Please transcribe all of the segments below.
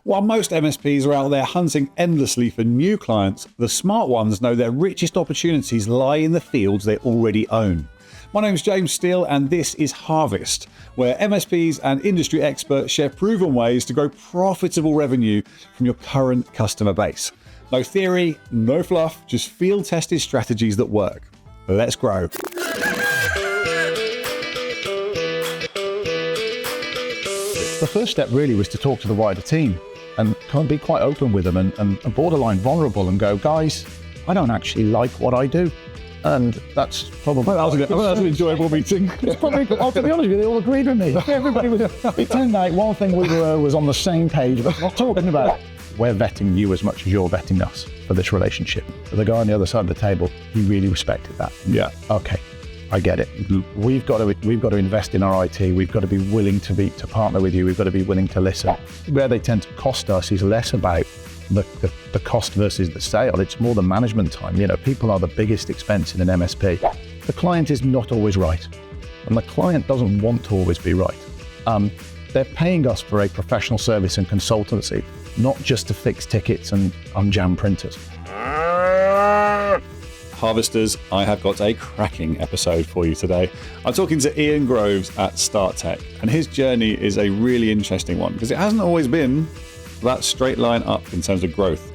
While most MSPs are out there hunting endlessly for new clients, the smart ones know their richest opportunities lie in the fields they already own. My name's James Steele, and this is Harvest, where MSPs and industry experts share proven ways to grow profitable revenue from your current customer base. No theory, no fluff, just field-tested strategies that work. Let's grow. The first step really was to talk to the wider team and kind of be quite open with them and borderline vulnerable and go, guys, I don't actually like what I do. And that's probably... Well, that was an enjoyable meeting. It's probably, to be honest with you, they all agreed with me. Everybody was... It turned out one thing we were was on the same page, but not talking about. We're vetting you as much as you're vetting us for this relationship. So the guy on the other side of the table, he really respected that. Yeah. Okay, I get it. Mm-hmm. We've got to invest in our IT. We've got to be willing to partner with you. We've got to be willing to listen. Where they tend to cost us is less about the cost versus the sale. It's more the management time. You know, people are the biggest expense in an MSP. The client is not always right, and the client doesn't want to always be right. They're paying us for a professional service and consultancy, not just to fix tickets and unjam printers. Harvesters, I have got a cracking episode for you today. I'm talking to Ian Groves at StartTech, and his journey is a really interesting one because it hasn't always been that straight line up in terms of growth.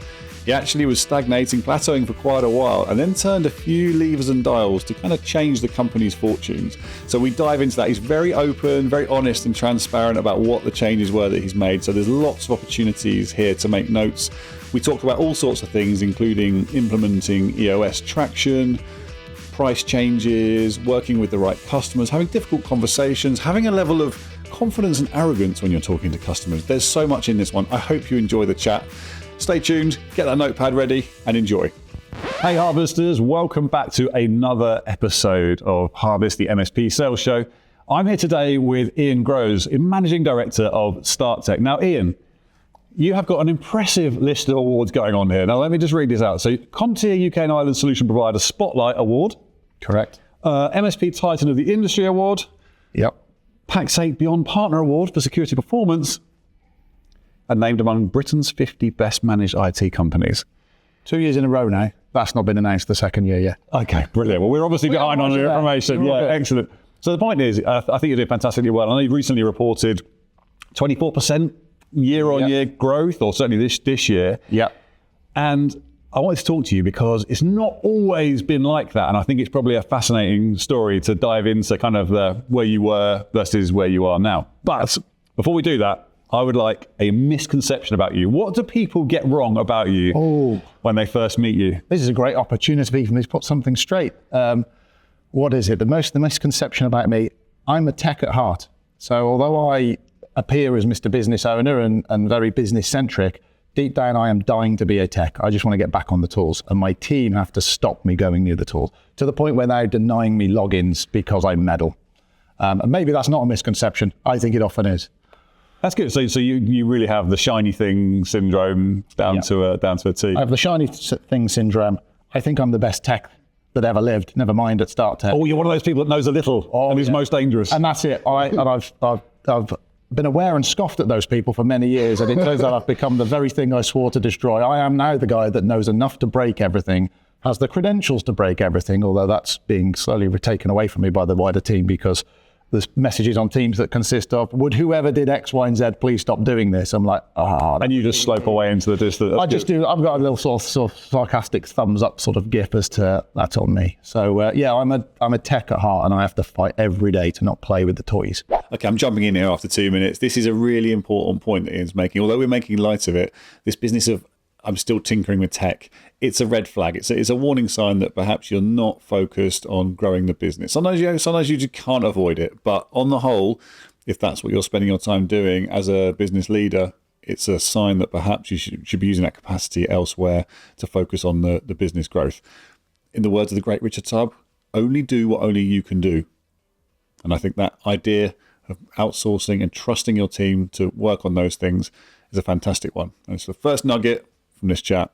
He actually was stagnating, plateauing for quite a while, and then turned a few levers and dials to kind of change the company's fortunes. So we dive into that. He's very open, very honest and transparent about what the changes were that he's made. So there's lots of opportunities here to make notes. We talk about all sorts of things, including implementing EOS traction, price changes, working with the right customers, having difficult conversations, having a level of confidence and arrogance when you're talking to customers. There's so much in this one. I hope you enjoy the chat. Stay tuned, get that notepad ready, and enjoy. Hey Harvesters, welcome back to another episode of Harvest, the MSP Sales Show. I'm here today with Ian Groves, Managing Director of StartTech. Now Ian, you have got an impressive list of awards going on here. Now let me just read this out. So CompTIA UK and Ireland Solution Provider Spotlight Award. Correct. MSP Titan of the Industry Award. Yep. Pax8 Beyond Partner Award for Security Performance. And named among Britain's 50 best managed IT companies. 2 years in a row now. That's not been announced the second year yet. Okay, brilliant. Well, we're obviously behind on the information. Yeah, excellent. So the point is, I think you did fantastically well. I know you've recently reported 24% year-on-year growth, or certainly this year. Yeah. And I wanted to talk to you because it's not always been like that. And I think it's probably a fascinating story to dive into kind of where you were versus where you are now. But before we do that, I would like a misconception about you. What do people get wrong about you when they first meet you? This is a great opportunity for me to put something straight. What is it? The misconception about me, I'm a tech at heart. So although I appear as Mr. Business Owner and very business centric, deep down I am dying to be a tech. I just want to get back on the tools, and my team have to stop me going near the tools to the point where they're denying me logins because I meddle. And maybe that's not a misconception. I think it often is. That's good. So you really have the shiny thing syndrome down to a T. I have the shiny thing syndrome. I think I'm the best tech that ever lived. Never mind at StartTech. Oh, you're one of those people that knows a little and is most dangerous. And that's it. And I've been aware and scoffed at those people for many years, and it turns out I've become the very thing I swore to destroy. I am now the guy that knows enough to break everything, has the credentials to break everything, although that's being slowly taken away from me by the wider team because there's messages on Teams that consist of, would whoever did X, Y, and Z please stop doing this? I'm like, And you just slope away into the distance. I just do. I've got a little sort of sarcastic thumbs up sort of gif as to that's on me. So I'm a tech at heart, and I have to fight every day to not play with the toys. Okay, I'm jumping in here after 2 minutes. This is a really important point that Ian's making. Although we're making light of it, this business of I'm still tinkering with tech, it's a red flag. It's a warning sign that perhaps you're not focused on growing the business. Sometimes you just can't avoid it. But on the whole, if that's what you're spending your time doing as a business leader, it's a sign that perhaps you should be using that capacity elsewhere to focus on the business growth. In the words of the great Richard Tubb, only do what only you can do. And I think that idea of outsourcing and trusting your team to work on those things is a fantastic one. And it's the first nugget from this chat.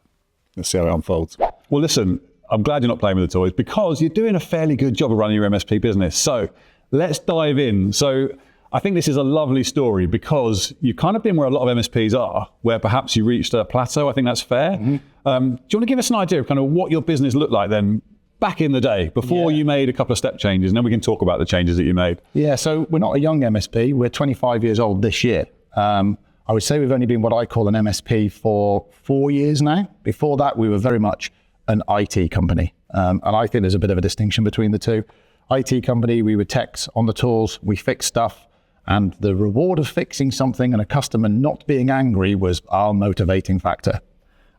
Let's see how it unfolds. Well, listen, I'm glad you're not playing with the toys because you're doing a fairly good job of running your MSP business. So let's dive in. So I think this is a lovely story because you've kind of been where a lot of MSPs are, where perhaps you reached a plateau. I think that's fair. Do you want to give us an idea of kind of what your business looked like then back in the day before you made a couple of step changes, and then we can talk about the changes that you made? Yeah, so we're not a young MSP. We're 25 years old this year. I would say we've only been what I call an MSP for 4 years now. Before that, we were very much an IT company. And I think there's a bit of a distinction between the two. IT company, we were techs on the tools, we fixed stuff, and the reward of fixing something and a customer not being angry was our motivating factor.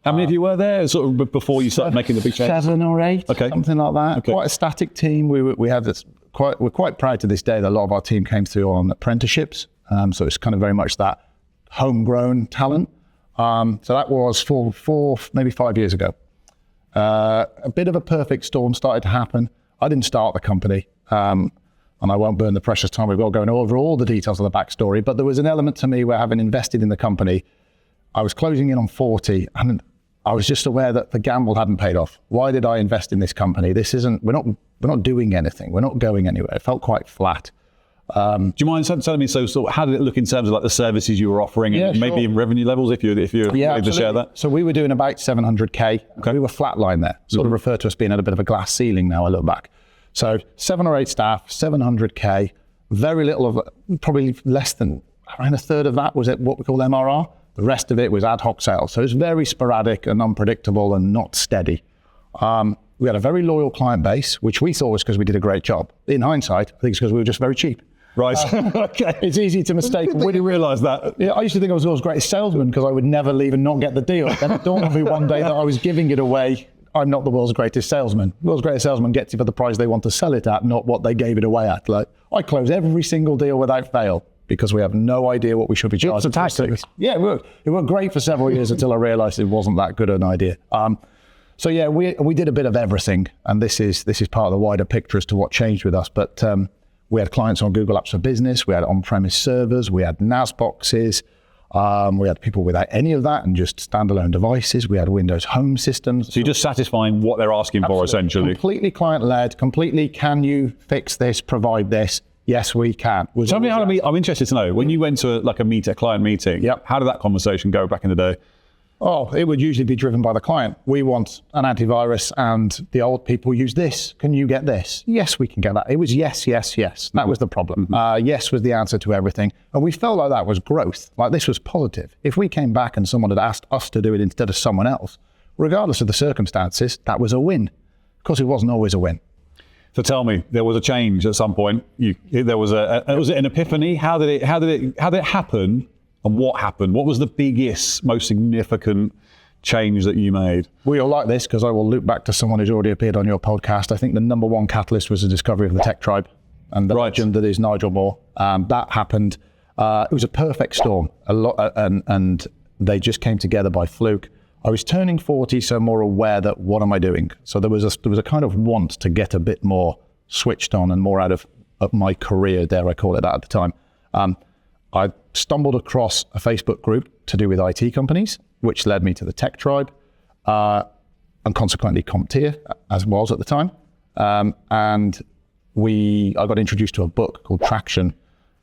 How many of you were there sort of before you started making the big change? 7 or 8, something like that. Okay. Quite a static team. We have this we're quite proud to this day that a lot of our team came through on apprenticeships. So it's kind of very much that homegrown talent. So that was four, maybe 5 years ago. A bit of a perfect storm started to happen. I didn't start the company, and I won't burn the precious time we've got going over all the details of the backstory, but there was an element to me where, having invested in the company, I was closing in on 40, and I was just aware that the gamble hadn't paid off. Why did I invest in this company? We're not doing anything. We're not going anywhere. It felt quite flat. Do you mind telling me, so how did it look in terms of like the services you were offering, and maybe in revenue levels, if you're willing to share that? So we were doing about 700K. We were flatline there. Sort of referred to us being at a bit of a glass ceiling now I look back. So 7 or 8 staff, 700K, very little of, probably less than, around a third of that was at what we call MRR. The rest of it was ad hoc sales. So it's very sporadic and unpredictable and not steady. We had a very loyal client base, which we thought was because we did a great job. In hindsight, I think it's because we were just very cheap. Right. Okay. It's easy to mistake. When you realise that? Yeah, I used to think I was the world's greatest salesman because I would never leave and not get the deal. Then it dawned on me one day that I was giving it away. I'm not the world's greatest salesman. The world's greatest salesman gets it for the price they want to sell it at, not what they gave it away at. Like, I close every single deal without fail because we have no idea what we should be charging. It's a tactic. Yeah, it worked. It worked great for several years until I realised it wasn't that good an idea. So yeah, we did a bit of everything, and this is part of the wider picture as to what changed with us. But we had clients on Google Apps for Business, we had on-premise servers, we had NAS boxes, we had people without any of that and just standalone devices. We had Windows Home systems. So you're just satisfying what they're asking for, essentially. Completely client-led, completely, can you fix this, provide this? Yes, we can. Tell me I'm interested to know, when you went to a client meeting, how did that conversation go back in the day? Oh, it would usually be driven by the client. We want an antivirus and the old people use this. Can you get this? Yes, we can get that. It was yes, yes, yes. That was the problem. Yes was the answer to everything. And we felt like that was growth. Like, this was positive. If we came back and someone had asked us to do it instead of someone else, regardless of the circumstances, that was a win. Of course, it wasn't always a win. So tell me, there was a change at some point. Was it an epiphany? How did it happen? And what happened? What was the biggest, most significant change that you made? We all like this because I will loop back to someone who's already appeared on your podcast. I think the number one catalyst was the discovery of the tech tribe and the legend that is Nigel Moore. That happened. It was a perfect storm. And they just came together by fluke. I was turning 40, so more aware that what am I doing? So there was a kind of want to get a bit more switched on and more out of my career, dare I call it that at the time. I stumbled across a Facebook group to do with IT companies, which led me to the Tech Tribe, and consequently CompTIA, as was at the time. And I got introduced to a book called Traction,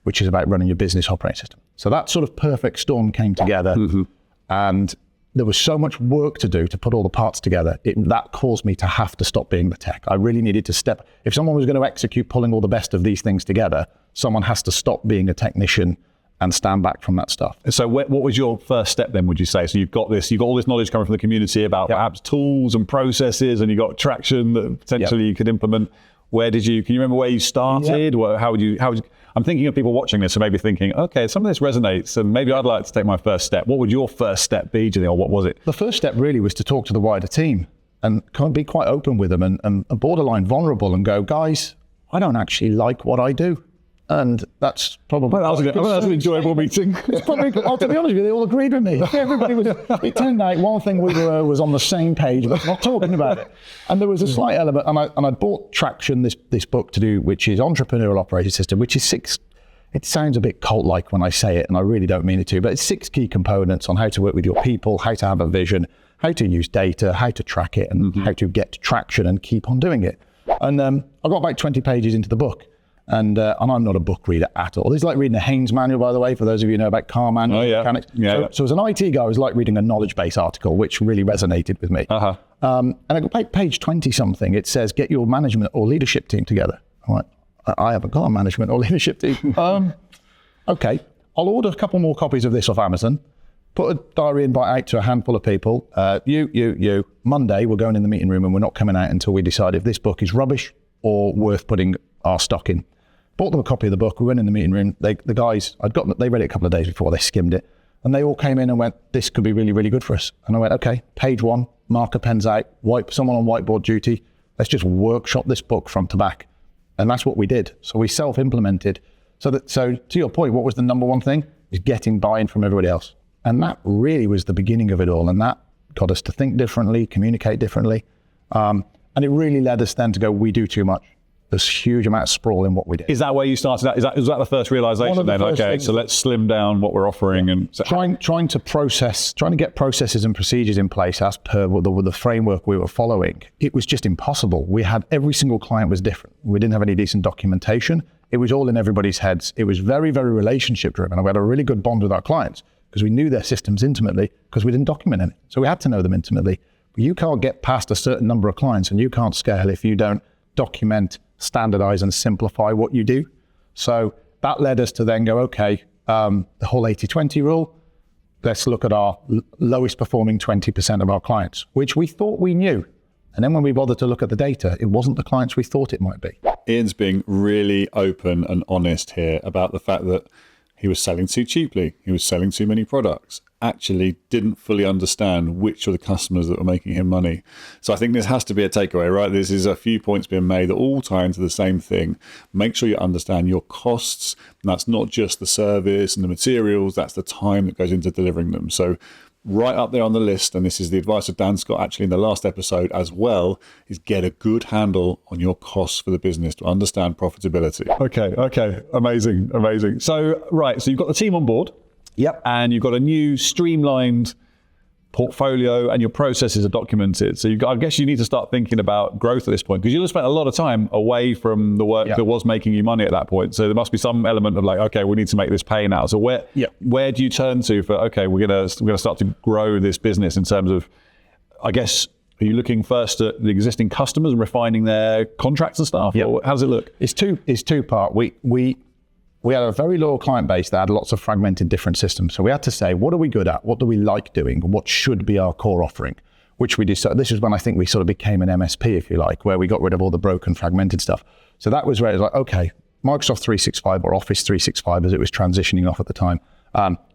which is about running your business operating system. So that sort of perfect storm came together, and there was so much work to do to put all the parts together. That caused me to have to stop being the tech. I really needed to step. If someone was going to execute pulling all the best of these things together, someone has to stop being a technician and stand back from that stuff. So what was your first step then, would you say? So you've got all this knowledge coming from the community about perhaps tools and processes, and you got Traction that potentially you could implement. Can you remember where you started? How would you, I'm thinking of people watching this and maybe thinking, okay, some of this resonates and maybe I'd like to take my first step. What would your first step be, do you think, or what was it? The first step really was to talk to the wider team and kind of be quite open with them and borderline vulnerable and go, guys, I don't actually like what I do. And that's probably... Well, that was an enjoyable meeting. It's probably, to be honest with you, they all agreed with me. Everybody was... It turned out one thing was on the same page, but not talking about it. And there was a slight element, and I bought Traction, this book to do, which is Entrepreneurial Operating System, which is 6... It sounds a bit cult-like when I say it, and I really don't mean it to, but it's 6 key components on how to work with your people, how to have a vision, how to use data, how to track it, and how to get traction and keep on doing it. And I got about 20 pages into the book. And I'm not a book reader at all. This is like reading a Haynes manual, by the way, for those of you who know about car manuals. Oh, yeah. Mechanics. Yeah. So as an IT guy, it was like reading a knowledge base article, which really resonated with me. And at page 20 something, it says, get your management or leadership team together. I'm like, I haven't got a management or leadership team. Okay, I'll order a couple more copies of this off Amazon, put a diary invite out to a handful of people. You. Monday, we're going in the meeting room and we're not coming out until we decide if this book is rubbish or worth putting our stock in. Bought them a copy of the book. We went in the meeting room. The guys, they read it a couple of days before. They skimmed it. And they all came in and went, this could be really, really good for us. And I went, okay, page 1, marker pens out, someone on whiteboard duty. Let's just workshop this book front to back. And that's what we did. So we self-implemented. So to your point, what was the number one thing? Is getting buy-in from everybody else. And that really was the beginning of it all. And that got us to think differently, communicate differently. And it really led us then to go, we do too much. There's a huge amount of sprawl in what we did. Is that where you started out? Was that the first realization then? Okay, so let's slim down what we're offering. And so trying to get processes and procedures in place as per the framework we were following. It was just impossible. We had every single client was different. We didn't have any decent documentation. It was all in everybody's heads. It was very, very relationship driven. And we had a really good bond with our clients because we knew their systems intimately because we didn't document any. So we had to know them intimately. But you can't get past a certain number of clients and you can't scale if you don't document, standardize and simplify what you do. So that led us to then go, okay, the whole 80-20 rule, let's look at our lowest performing 20% of our clients, which we thought we knew. And then when we bothered to look at the data, it wasn't the clients we thought it might be. Ian's being really open and honest here about the fact that he was selling too cheaply. He was selling too many products. Actually didn't fully understand which of the customers that were making him money. So I think this has to be a takeaway, right? This is a few points being made that all tie into the same thing. Make sure you understand your costs. And that's not just the service and the materials, that's the time that goes into delivering them. So right up there on the list, and this is the advice of Dan Scott actually in the last episode as well, is get a good handle on your costs for the business to understand profitability. Okay, amazing. So you've got the team on board. Yep. And you've got a new streamlined portfolio and your processes are documented. So I guess you need to start thinking about growth at this point because you'll have spent a lot of time away from the work that was making you money at that point. So there must be some element of like, okay, we need to make this pay now. So where do you turn to for, okay, we're gonna start to grow this business in terms of, I guess, are you looking first at the existing customers and refining their contracts and stuff? Yep. Or how does it look? It's two part. We had a very loyal client base that had lots of fragmented different systems. So we had to say, what are we good at? What do we like doing? What should be our core offering? Which we decided, this is when I think we sort of became an MSP, if you like, where we got rid of all the broken fragmented stuff. So that was where it was like, okay, Microsoft 365 or Office 365 as it was transitioning off at the time,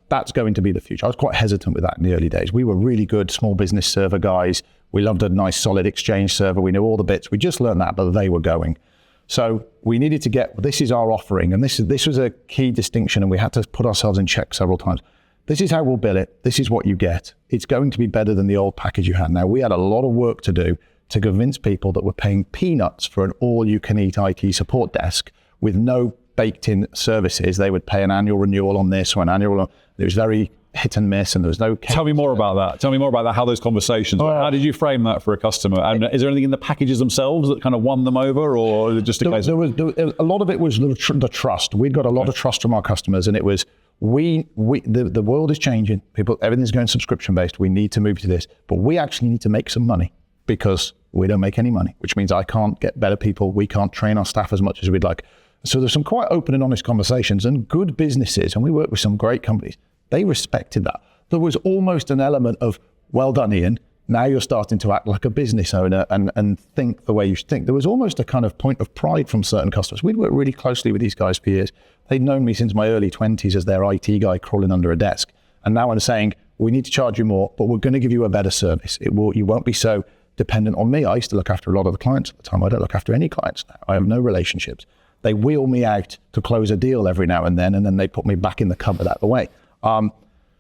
that's going to be the future. I was quite hesitant with that in the early days. We were really good small business server guys. We loved a nice solid Exchange server. We knew all the bits. We just learned that, but they were going. So we needed to get, this is our offering. And this was a key distinction. And we had to put ourselves in check several times. This is how we'll bill it. This is what you get. It's going to be better than the old package you had. Now, we had a lot of work to do to convince people that were paying peanuts for an all-you-can-eat IT support desk with no baked-in services. They would pay an annual renewal on this or an annual. It was very hit and miss, and there was no. Tell me more about that. Tell me more about that. How those conversations. How did you frame that for a customer? And is there anything in the packages themselves that kind of won them over, or just a case? There was a lot of it was the trust. We'd got a lot of trust from our customers, and it was the world is changing. Everything's going subscription based. We need to move to this, but we actually need to make some money because we don't make any money, which means I can't get better people. We can't train our staff as much as we'd like. So there's some quite open and honest conversations, and good businesses, and we work with some great companies. They respected that. There was almost an element of, well done, Ian. Now you're starting to act like a business owner and think the way you should think. There was almost a kind of point of pride from certain customers. We'd worked really closely with these guys for years. They'd known me since my early 20s as their IT guy crawling under a desk. And now I'm saying, we need to charge you more, but we're going to give you a better service. You won't be so dependent on me. I used to look after a lot of the clients at the time. I don't look after any clients now. I have no relationships. They wheel me out to close a deal every now and then they put me back in the cupboard out the way.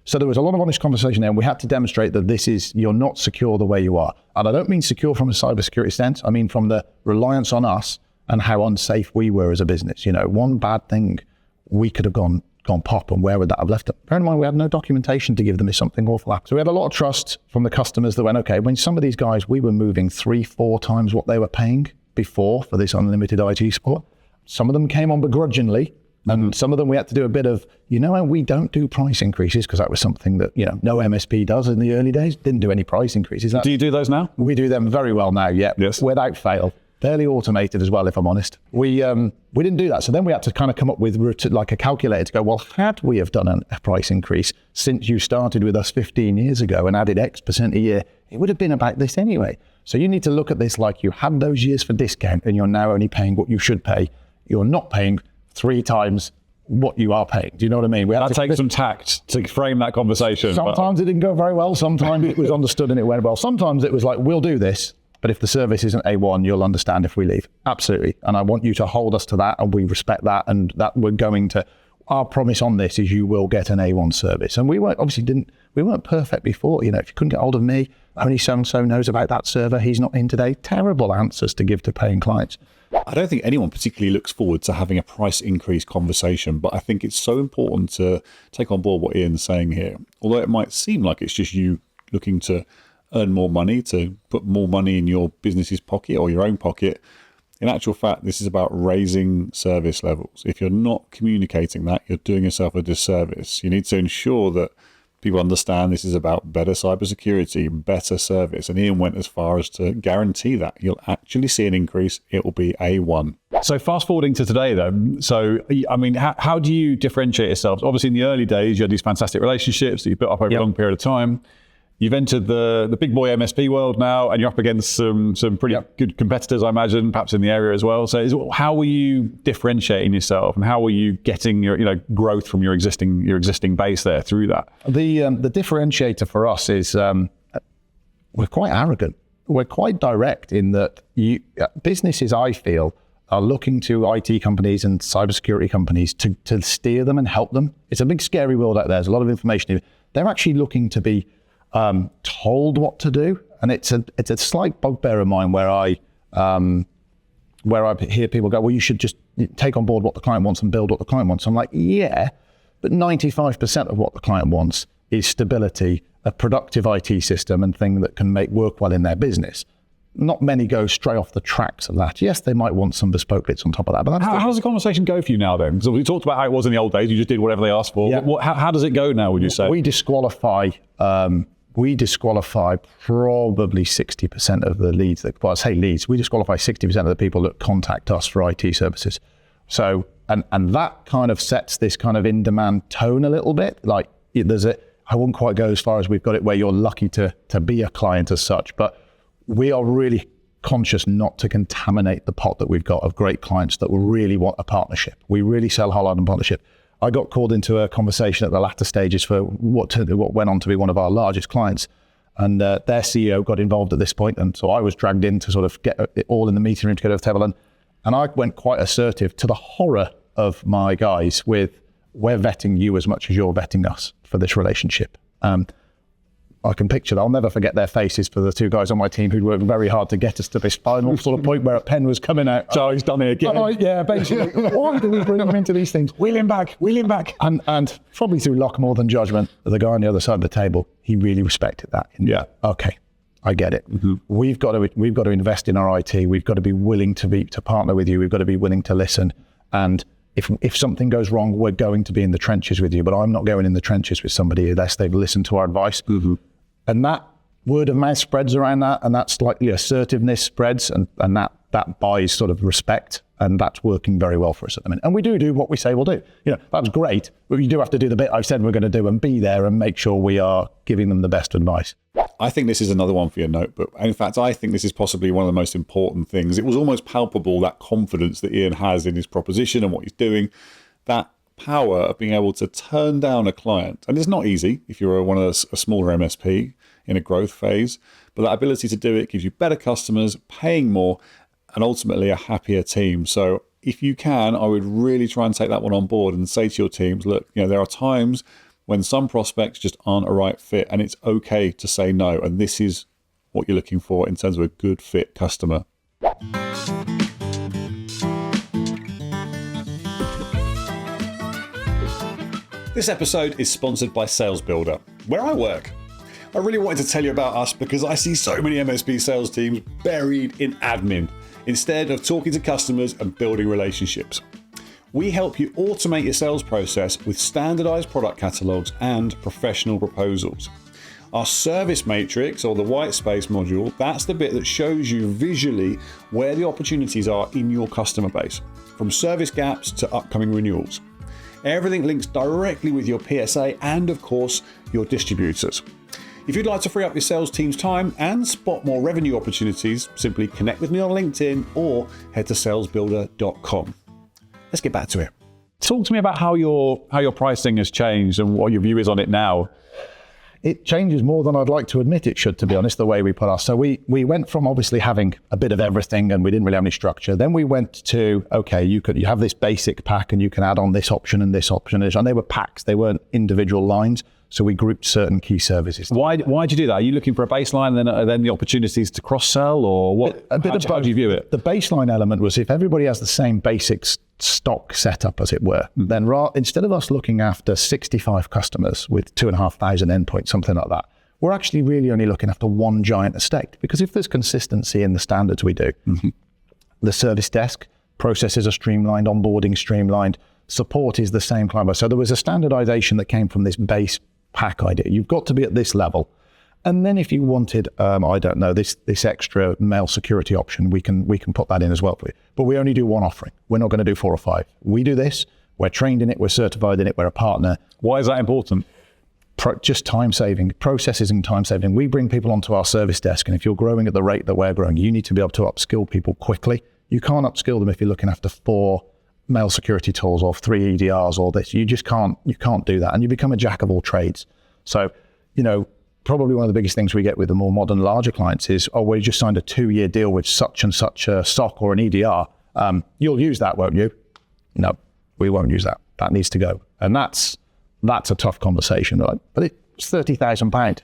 So there was a lot of honest conversation there, and we had to demonstrate that you're not secure the way you are. And I don't mean secure from a cybersecurity sense. I mean from the reliance on us and how unsafe we were as a business. You know, one bad thing, we could have gone pop, and where would that have left it? Bear in mind, we had no documentation to give them if something awful happened. So we had a lot of trust from the customers that went, okay, when some of these guys, we were moving 3-4 times what they were paying before for this unlimited IT support. Some of them came on begrudgingly, and some of them we had to do a bit of, we don't do price increases, because that was something that, no MSP does in the early days. Didn't do any price increases. Do you do those now? We do them very well now, yeah. Yes. Without fail. Fairly automated as well, if I'm honest. We didn't do that. So then we had to kind of come up with like a calculator to go, well, had we have done a price increase since you started with us 15 years ago and added X% a year, it would have been about this anyway. So you need to look at this like you had those years for discount and you're now only paying what you should pay. You're not paying 3 times what you are paying. Do you know what I mean? That takes some tact to frame that conversation. Sometimes it didn't go very well. Sometimes it was understood and it went well. Sometimes it was like, we'll do this, but if the service isn't A1, you'll understand if we leave. Absolutely. And I want you to hold us to that, and we respect that, and that we're going to, our promise on this is you will get an A1 service. And we weren't perfect before. If you couldn't get hold of me, only so-and-so knows about that server, he's not in today. Terrible answers to give to paying clients. I don't think anyone particularly looks forward to having a price increase conversation, but I think it's so important to take on board what Ian's saying here. Although it might seem like it's just you looking to earn more money, to put more money in your business's pocket or your own pocket, in actual fact, this is about raising service levels. If you're not communicating that, you're doing yourself a disservice. You need to ensure that people understand this is about better cybersecurity, better service. And Ian went as far as to guarantee that you'll actually see an increase. It will be A1. So fast forwarding to today, though. So, I mean, how do you differentiate yourselves? Obviously, in the early days, you had these fantastic relationships that you built up over a long period of time. You've entered the big boy MSP world now, and you're up against some pretty good competitors, I imagine, perhaps in the area as well. So how were you differentiating yourself, and how were you getting your growth from your existing base there through that? The differentiator for us is we're quite arrogant. We're quite direct in that businesses, I feel, are looking to IT companies and cybersecurity companies to steer them and help them. It's a big, scary world out there. There's a lot of information. They're actually looking to be told what to do, and it's a slight bugbear of mine where I hear people go, well, you should just take on board what the client wants and build what the client wants. I'm like, yeah, but 95% of what the client wants is stability, a productive IT system, and thing that can work well in their business. Not many go straight off the tracks of that. Yes, they might want some bespoke bits on top of that. But how does the conversation go for you now then? Because we talked about how it was in the old days. You just did whatever they asked for. Yeah. How does it go now, would you say? We disqualify probably 60% of the leads we disqualify 60% of the people that contact us for IT services. So, and that kind of sets this kind of in-demand tone a little bit. Like I wouldn't quite go as far as we've got it where you're lucky to be a client as such, but we are really conscious not to contaminate the pot that we've got of great clients that will really want a partnership. We really sell whole lot on partnership. I got called into a conversation at the latter stages for what went on to be one of our largest clients, and their CEO got involved at this point, and so I was dragged in to sort of get it all in the meeting room to get over the table, and I went quite assertive to the horror of my guys with, we're vetting you as much as you're vetting us for this relationship. I can picture that. I'll never forget their faces for the 2 guys on my team who'd worked very hard to get us to this final sort of point where a pen was coming out. So he's done it again. Yeah, basically. Why do we bring them into these things? Wheel him back. And probably through luck more than judgment, the guy on the other side of the table, he really respected that. Yeah. Okay, I get it. Mm-hmm. We've got to invest in our IT. We've got to be willing to partner with you. We've got to be willing to listen. And if something goes wrong, we're going to be in the trenches with you. But I'm not going in the trenches with somebody unless they've listened to our advice. Mm-hmm. And that word of mouth spreads around that, and that slightly assertiveness spreads, and that buys sort of respect, and that's working very well for us at the minute. And we do what we say we'll do. That's great, but you do have to do the bit I've said we're going to do and be there and make sure we are giving them the best advice. I think this is another one for your notebook. In fact, I think this is possibly one of the most important things. It was almost palpable, that confidence that Ian has in his proposition and what he's doing, that power of being able to turn down a client. And it's not easy if you're a smaller MSP in a growth phase, but that ability to do it gives you better customers, paying more, and ultimately a happier team. So if you can, I would really try and take that one on board and say to your teams, look, there are times when some prospects just aren't a right fit, and it's okay to say no. And this is what you're looking for in terms of a good fit customer. This episode is sponsored by Sales Builder, where I work. I really wanted to tell you about us because I see so many MSP sales teams buried in admin. instead of talking to customers and building relationships. We help you automate your sales process with standardized product catalogs and professional proposals. Our service matrix, or the white space module, that's the bit that shows you visually where the opportunities are in your customer base, from service gaps to upcoming renewals. Everything links directly with your PSA and, of course, your distributors. If you'd like to free up your sales team's time and spot more revenue opportunities, simply connect with me on LinkedIn or head to salesbuilder.com. Let's get back to it. Talk to me about how your pricing has changed and what your view is on it now. It changes more than I'd like to admit it should, to be honest, the way we put our. So we went from obviously having a bit of everything and we didn't really have any structure. Then we went to, okay, you have this basic pack and you can add on this option and this option. And they were packs, they weren't individual lines. So we grouped certain key services. Why'd you do that? Are you looking for a baseline and then the opportunities to cross-sell, or what? How do you view it? The baseline element was if everybody has the same basic stock setup, as it were, then instead of us looking after 65 customers with 2,500 endpoints, something like that, we're actually really only looking after one giant estate. Because if there's consistency in the standards we do, the service desk, processes are streamlined, onboarding streamlined, support is the same client. So there was a standardization that came from this base pack idea. You've got to be at this level. And then if you wanted, I don't know, this extra mail security option, we can put that in as well for you. But we only do one offering. We're not going to do 4 or 5. We do this. We're trained in it. We're certified in it. We're a partner. Why is that important? Just time saving, processes and time saving. We bring people onto our service desk. And if you're growing at the rate that we're growing, you need to be able to upskill people quickly. You can't upskill them if you're looking after 4 mail security tools or 3 EDRs or this. You just can't do that. And you become a jack of all trades. So, probably one of the biggest things we get with the more modern, larger clients is, we just signed a 2-year deal with such and such a SOC or an EDR. You'll use that, won't you? No, we won't use that. That needs to go. And that's a tough conversation. Right? But it's £30,000.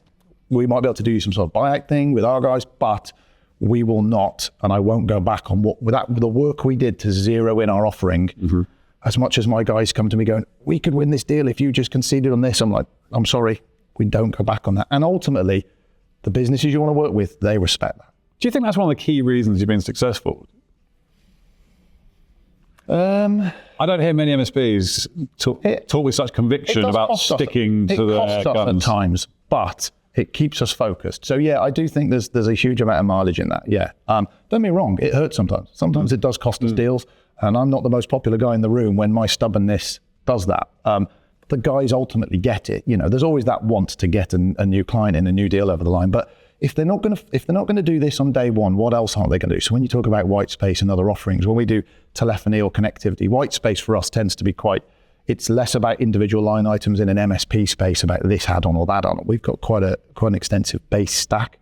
We might be able to do some sort of buyout thing with our guys, but we will not, and I won't go back on the work we did to zero in our offering. As much as my guys come to me going, we could win this deal if you just conceded on this. I'm like, I'm sorry, we don't go back on that. And ultimately, the businesses you want to work with, they respect that. Do you think that's one of the key reasons you've been successful? I don't hear many MSPs talk with such conviction about sticking to their guns. It costs us at times, but it keeps us focused. So yeah, I do think there's a huge amount of mileage in that. Yeah. Don't get me wrong, it hurts sometimes. Sometimes it does cost us deals, and I'm not the most popular guy in the room when my stubbornness does that. The guys ultimately get it. There's always that want to get a new client in, a new deal over the line. But if they're not going to do this on day one, what else aren't they going to do? So when you talk about white space and other offerings, when we do telephony or connectivity, white space for us tends to be it's less about individual line items in an MSP space about this add-on or that add-on. We've got quite an extensive base stack.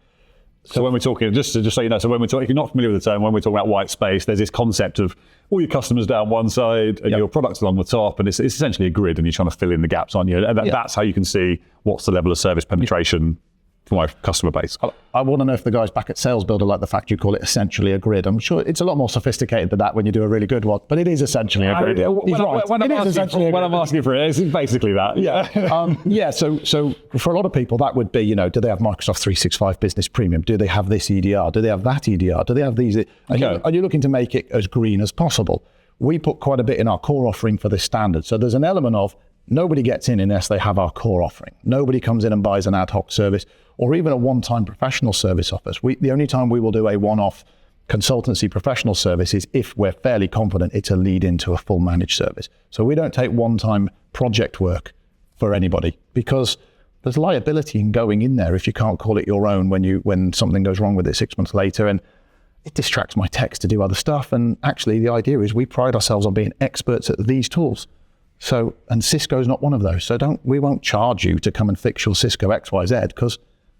So when we're talking, just so you know, so when we're talking, if you're not familiar with the term, when we're talking about white space, there's this concept of all your customers down one side and your products along the top, and it's essentially a grid, and you're trying to fill in the gaps, aren't you? And that's how you can see what's the level of service penetration for my customer base. I want to know if the guys back at Sales Builder like the fact you call it essentially a grid. I'm sure it's a lot more sophisticated than that when you do a really good one, but it is essentially a grid. When I'm asking for it, it's basically that. Yeah. So for a lot of people, that would be, do they have Microsoft 365 Business Premium? Do they have this EDR? Do they have that EDR? Do they have these? Are you looking to make it as green as possible? We put quite a bit in our core offering for this standard. So there's an element of nobody gets in unless they have our core offering. Nobody comes in and buys an ad hoc service or even a one-time professional service off us. The only time we will do a one-off consultancy professional service is if we're fairly confident it's a lead into a full managed service. So we don't take one-time project work for anybody because there's liability in going in there if you can't call it your own when something goes wrong with it 6 months later, and it distracts my techs to do other stuff. And actually the idea is we pride ourselves on being experts at these tools. So, and Cisco's not one of those. So we won't charge you to come and fix your Cisco XYZ because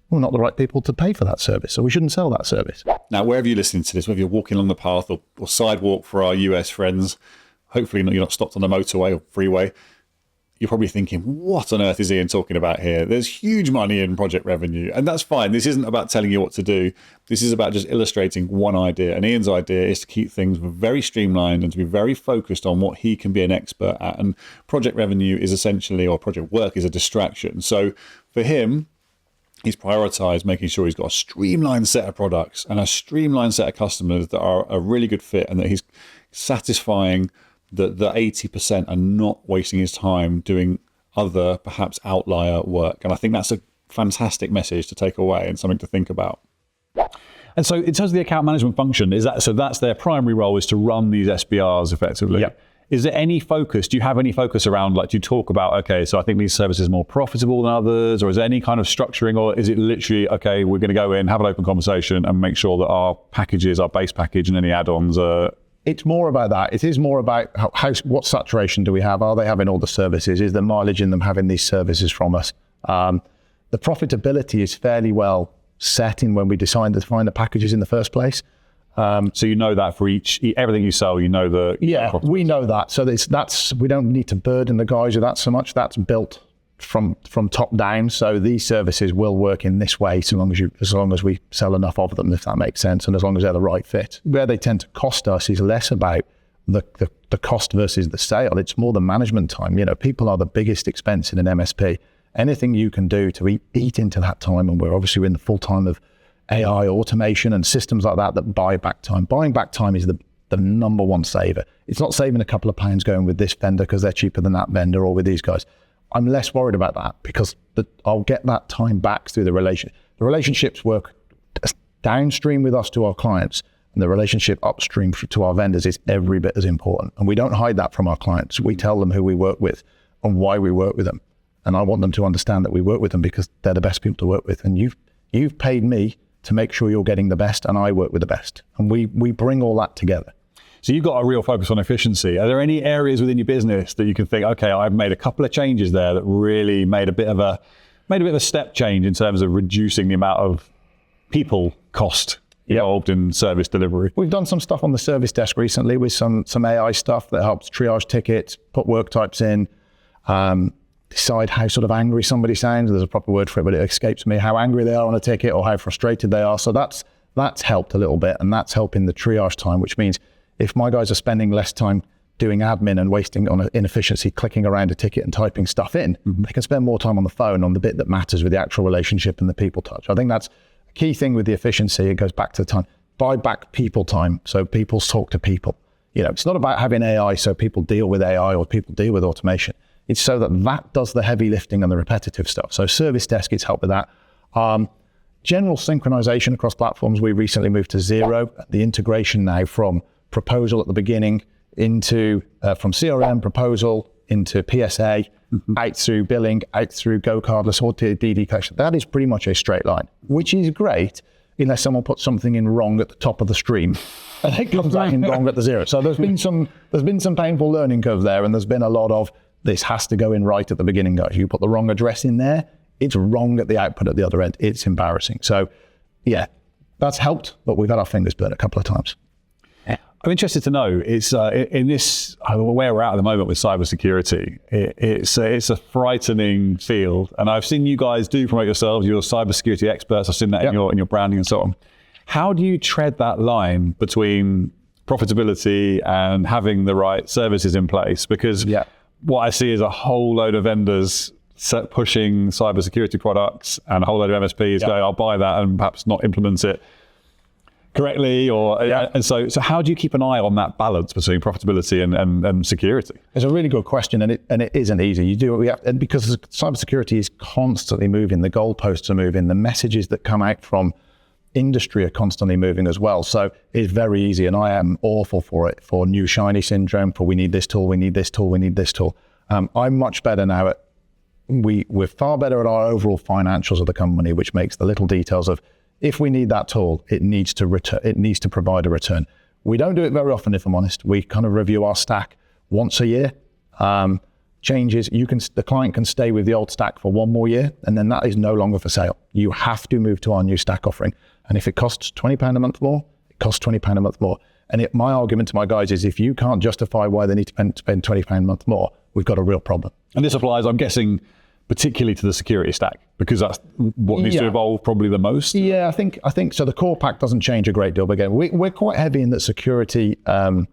we're not the right people to pay for that service. So we shouldn't sell that service. Now, wherever you're listening to this, whether you're walking along the path or sidewalk for our US friends, hopefully you're not stopped on the motorway or freeway, you're probably thinking, what on earth is Ian talking about here? There's huge money in project revenue, and that's fine. This isn't about telling you what to do. This is about just illustrating one idea. And Ian's idea is to keep things very streamlined and to be very focused on what he can be an expert at. And project revenue is essentially, or project work is a distraction. So for him, he's prioritized making sure he's got a streamlined set of products and a streamlined set of customers that are a really good fit, and that he's satisfying the 80% and not wasting his time doing other perhaps outlier work. And I think that's a fantastic message to take away and something to think about. And so in terms of the account management function, that's their primary role, is to run these SBRs effectively. Yep. Is there any focus? Do you have any focus around, like, do you talk about, okay, so I think these services are more profitable than others, or is there any kind of structuring, or is it literally, okay, we're going to go in, have an open conversation and make sure that our packages, our base package and any add-ons are... It's more about that. It is more about what saturation do we have? Are they having all the services? Is there mileage in them having these services from us? The profitability is fairly well set in when we decide to define the packages in the first place. So you know that for everything you sell, you know the... Yeah, we know that. So that's we don't need to burden the guys with that so much. That's built from top down. So these services will work in this way as long as we sell enough of them, if that makes sense, and as long as they're the right fit. Where they tend to cost us is less about the cost versus the sale. It's more the management time. You know, people are the biggest expense in an MSP. Anything you can do to eat into that time, and we're obviously in the full time of AI automation and systems like that buy back time. Buying back time is the number one saver. It's not saving a couple of pounds going with this vendor because they're cheaper than that vendor, or with these guys. I'm less worried about that because I'll get that time back through the relationship. The relationships work downstream with us to our clients, and the relationship upstream to our vendors is every bit as important. And we don't hide that from our clients. We tell them who we work with and why we work with them. And I want them to understand that we work with them because they're the best people to work with. And you've paid me to make sure you're getting the best, and I work with the best. And we bring all that together. So you've got a real focus on efficiency. Are there any areas within your business that you can think, okay, I've made a couple of changes there that really made a bit of a step change in terms of reducing the amount of people cost involved in service delivery? We've done some stuff on the service desk recently with some AI stuff that helps triage tickets, put work types in, decide how sort of angry somebody sounds. There's a proper word for it, but it escapes me, how angry they are on a ticket or how frustrated they are. So that's helped a little bit, and that's helping the triage time, which means if my guys are spending less time doing admin and wasting on inefficiency, clicking around a ticket and typing stuff in, they can spend more time on the phone on the bit that matters with the actual relationship and the people touch. I think that's a key thing with the efficiency. It goes back to the time, buy back people time. So people talk to people. You know, it's not about having AI so people deal with AI or people deal with automation. It's so that does the heavy lifting and the repetitive stuff. So service desk, it's helped with that. General synchronization across platforms. We recently moved to Zero. The integration now from proposal at the beginning into from CRM proposal into PSA, out through billing, out through Go Cardless or to DD collection. That is pretty much a straight line, which is great unless someone puts something in wrong at the top of the stream and it comes out in wrong at the zero. So there's been some painful learning curve there, and there's been a lot of this has to go in right at the beginning, guys. You put the wrong address in there, it's wrong at the output at the other end. It's embarrassing. So yeah, that's helped, but we've had our fingers burnt a couple of times. I'm interested to know, it's in this, where we're at the moment with cybersecurity, it's a frightening field. And I've seen you guys promote yourselves, you're cybersecurity experts. I've seen that in your branding and so on. How do you tread that line between profitability and having the right services in place? Because what I see is a whole load of vendors pushing cybersecurity products and a whole load of MSPs going, I'll buy that and perhaps not implement it correctly, and so how do you keep an eye on that balance between profitability and security? It's a really good question, and it isn't easy. And because cybersecurity is constantly moving, the goalposts are moving, the messages that come out from industry are constantly moving as well. So it's very easy, and I am awful for it, for new shiny syndrome, for we need this tool, we need this tool, we need this tool. I'm much better now at, we're far better at our overall financials of the company, which makes the little details of, if we need that tool, it needs to provide a return. We don't do it very often, if I'm honest. We kind of review our stack once a year. Changes, the client can stay with the old stack for one more year, and then that is no longer for sale. You have to move to our new stack offering. And if it costs £20 a month more, it costs £20 a month more. And my argument to my guys is, if you can't justify why they need to spend £20 a month more, we've got a real problem. And this applies, I'm guessing, particularly to the security stack, because that's what needs to evolve probably the most. Yeah, I think so. The core pack doesn't change a great deal, but again, we're quite heavy in that security. It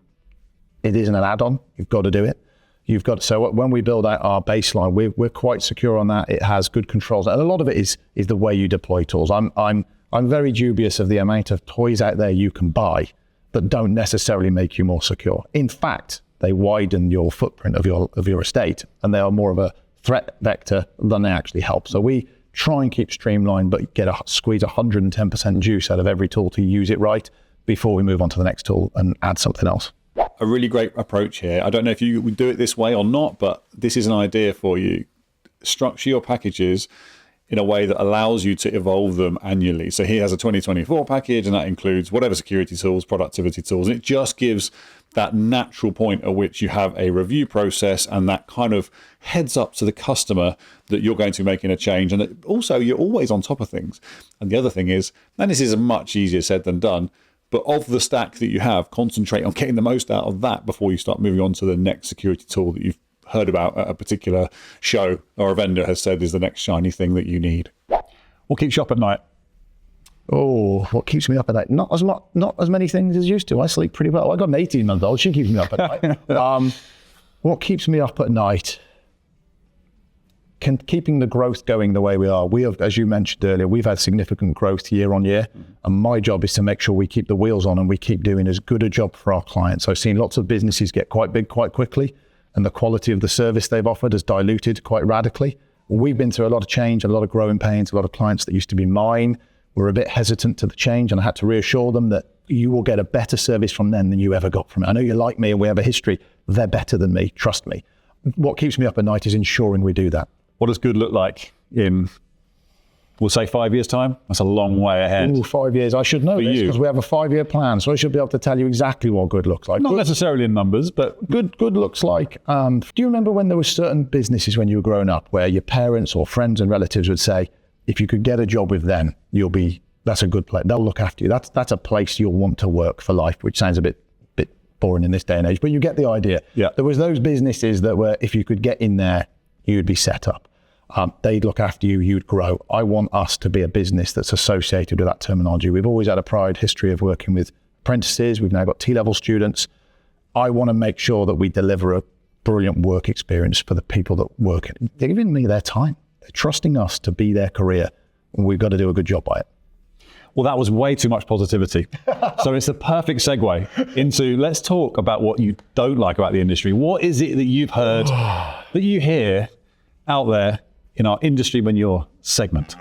isn't an add-on. You've got to do it. You've got, so when we build out our baseline, we're quite secure on that. It has good controls, and a lot of it is the way you deploy tools. I'm very dubious of the amount of toys out there you can buy that don't necessarily make you more secure. In fact, they widen your footprint of your estate, and they are more of a threat vector than they actually help. So we try and keep streamlined, but squeeze 110% juice out of every tool to use it right before we move on to the next tool and add something else. A really great approach here. I don't know if you would do it this way or not, but this is an idea for you. Structure your packages in a way that allows you to evolve them annually. So he has a 2024 package, and that includes whatever security tools, productivity tools, and it just gives that natural point at which you have a review process, and that kind of heads up to the customer that you're going to be making a change, and that also you're always on top of things. And the other thing is, and this is much easier said than done, but of the stack that you have, concentrate on getting the most out of that before you start moving on to the next security tool that you've heard about at a particular show or a vendor has said is the next shiny thing that you need. What keeps you up at night? Oh, what keeps me up at night? Not as many things as used to. I sleep pretty well. I got an 18-month-old. She keeps me up at night. What keeps me up at night? Keeping the growth going the way we are. We have, as you mentioned earlier, we've had significant growth year on year. And my job is to make sure we keep the wheels on and we keep doing as good a job for our clients. I've seen lots of businesses get quite big quite quickly, and the quality of the service they've offered has diluted quite radically. We've been through a lot of change, a lot of growing pains, a lot of clients that used to be mine were a bit hesitant to the change, and I had to reassure them that you will get a better service from them than you ever got from it. I know you like me and we have a history. They're better than me, trust me. What keeps me up at night is ensuring we do that. What does good look like in, we'll say 5 years' time? That's a long way ahead. Ooh, 5 years. I should know this because we have a 5-year plan, so I should be able to tell you exactly what good looks like. Not necessarily in numbers, but good looks like, do you remember when there were certain businesses when you were growing up where your parents or friends and relatives would say, if you could get a job with them, that's a good place. They'll look after you. That's a place you'll want to work for life, which sounds a bit boring in this day and age, but you get the idea. Yeah. There was those businesses that were, if you could get in there, you'd be set up. They'd look after you, you'd grow. I want us to be a business that's associated with that terminology. We've always had a proud history of working with apprentices. We've now got T-level students. I want to make sure that we deliver a brilliant work experience for the people that work. They're giving me their time. They're trusting us to be their career, and we've got to do a good job by it. Well, that was way too much positivity. So it's the perfect segue into, let's talk about what you don't like about the industry. What is it that you've heard, that you hear out there in our industry when you're segment?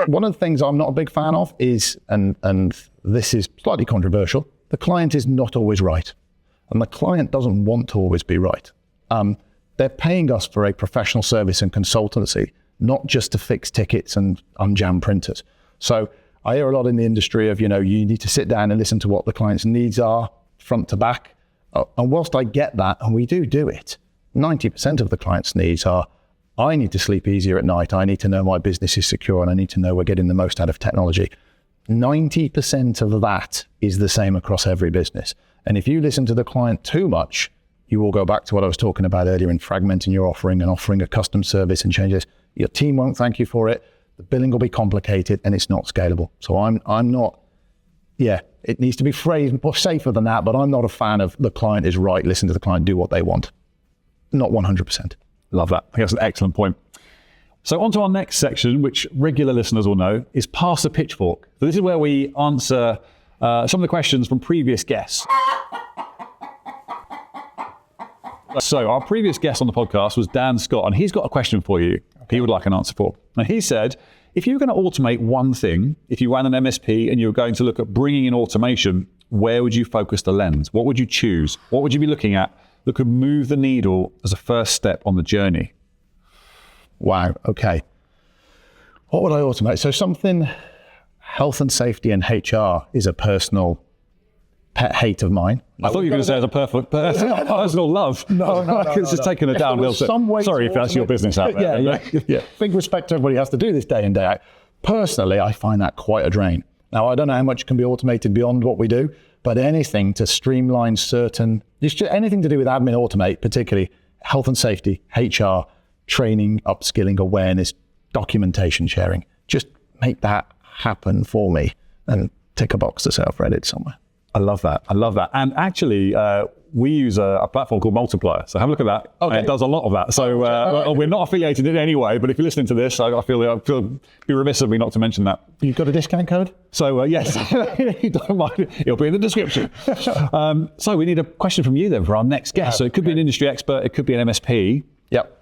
One of the things I'm not a big fan of is, and this is slightly controversial, the client is not always right. And the client doesn't want to always be right. They're paying us for a professional service and consultancy, not just to fix tickets and unjam printers. So I hear a lot in the industry of, you need to sit down and listen to what the client's needs are front to back. And whilst I get that, and we do it, 90% of the client's needs are, I need to sleep easier at night. I need to know my business is secure, and I need to know we're getting the most out of technology. 90% of that is the same across every business. And if you listen to the client too much, you will go back to what I was talking about earlier in fragmenting your offering and offering a custom service and changes. Your team won't thank you for it. The billing will be complicated and it's not scalable. So I'm not, it needs to be phrased more safer than that, but I'm not a fan of the client is right, listen to the client, do what they want. Not 100%. Love that. I think that's an excellent point. So on to our next section, which regular listeners will know, is Pass the Pitchfork. So this is where we answer some of the questions from previous guests. So our previous guest on the podcast was Dan Scott, and he's got a question for you he would like an answer for. And he said, if you were going to automate one thing, if you ran an MSP and you were going to look at bringing in automation, where would you focus the lens? What would you choose? What would you be looking at that could move the needle as a first step on the journey? Wow, okay. What would I automate? So something, health and safety and HR is a personal pet hate of mine. I thought you were going to say it's a perfect personal love. No. It's just taking it down a little bit. Sorry if that's your business out there. Yeah. Big respect to everybody who has to do this day in, day out. Personally, I find that quite a drain. Now, I don't know how much can be automated beyond what we do, but anything to streamline anything to do with admin automate, particularly health and safety, HR, training, upskilling, awareness, documentation sharing, just make that happen for me and tick a box to say I've read it somewhere. I love that. And actually, we use a platform called Multiplier. So have a look at that. Okay. And it does a lot of that. So we're not affiliated in any way, but if you're listening to this, I feel be remiss of me not to mention that. You've got a discount code? So yes, you don't mind, it'll be in the description. So we need a question from you then for our next guest. So it could be an industry expert, it could be an MSP. Yep.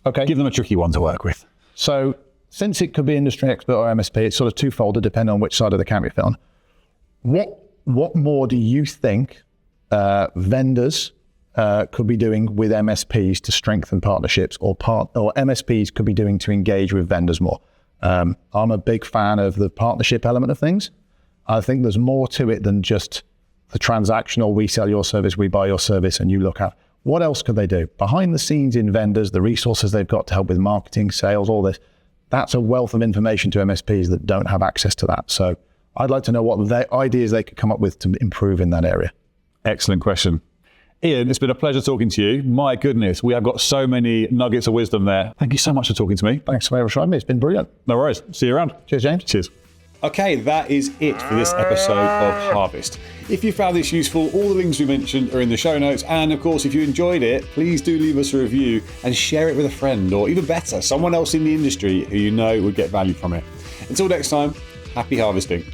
Okay. Give them a tricky one to work with. So since it could be industry expert or MSP, it's sort of twofold, depending on which side of the camp you're on. What more do you think vendors could be doing with MSPs to strengthen partnerships, or MSPs could be doing to engage with vendors more? I'm a big fan of the partnership element of things. I think there's more to it than just the transactional, we sell your service, we buy your service, and you look at. What else could they do? Behind the scenes in vendors, the resources they've got to help with marketing, sales, all this, that's a wealth of information to MSPs that don't have access to that. So I'd like to know what ideas they could come up with to improve in that area. Excellent question. Ian, it's been a pleasure talking to you. My goodness, we have got so many nuggets of wisdom there. Thank you so much for talking to me. Thanks for having me. It's been brilliant. No worries. See you around. Cheers, James. Cheers. Okay, that is it for this episode of Harvest. If you found this useful, all the links we mentioned are in the show notes. And of course, if you enjoyed it, please do leave us a review and share it with a friend, or even better, someone else in the industry who you know would get value from it. Until next time, happy harvesting.